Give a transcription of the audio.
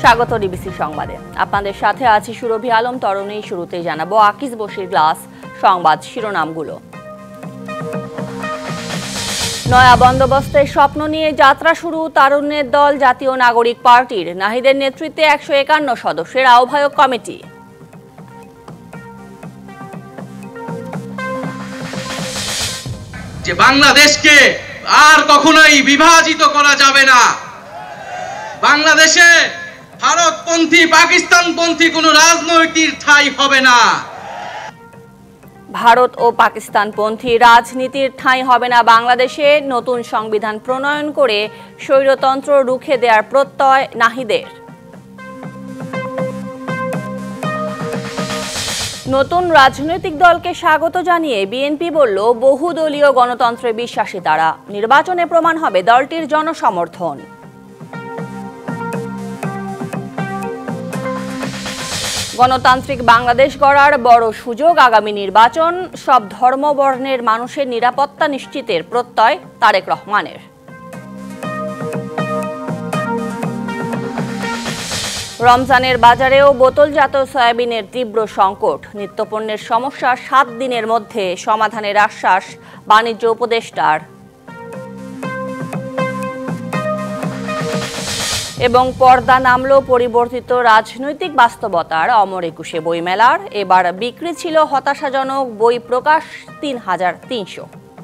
স্বাগত ডিবিসি সংবাদে। আপনাদের সাথে আছি সুরভি আলম তরুণী। শুরুতেই জানাবো আকিজ বশির গ্লাস সংবাদ শিরোনামগুলো। নয়া বন্দোবস্তের স্বপ্ন নিয়ে যাত্রা শুরু তারুণ্যের দল জাতীয় নাগরিক পার্টির। নাহিদের নেতৃত্বে 151 সদস্যের আহ্বায়ক কমিটি। যে বাংলাদেশকে আর কখনোই বিভাজিত করা যাবে না। বাংলাদেশে ভারতপন্থী পাকিস্তানপন্থী কোনো রাজনৈতিক ঠাঁই হবে না। ভারত ও পাকিস্তানপন্থী রাজনীতির ঠাঁই হবে না বাংলাদেশে। নতুন সংবিধান প্রণয়ন করে স্বৈরতন্ত্র রুখে দেওয়ার প্রত্যয় নাহিদের। নতুন রাজনৈতিক দলকে স্বাগত জানিয়ে বিএনপি বলল, বহুদলীয় গণতন্ত্রে বিশ্বাসী তারা। নির্বাচনে প্রমাণ হবে দলটির জনসমর্থন। গণতান্ত্রিক বাংলাদেশ গড়ার বড় সুযোগ আগামী নির্বাচন। সব ধর্মবর্ণের মানুষের নিরাপত্তা নিশ্চিতের প্রত্যয় তারেক রহমানের। রমজানের বাজারেও বোতলজাত সয়াবিনের তীব্র সংকট। নিত্যপণ্যের সমস্যা 7 দিনের মধ্যে সমাধানের আশ্বাস বাণিজ্য উপদেষ্টার। এবং পর্দা নামলো পরিবর্তিত রাজনৈতিক বাস্তবতার অমর একুশে বইমেলার। এবার বিক্রি ছিল হতাশাজনক, বই প্রকাশ 3300।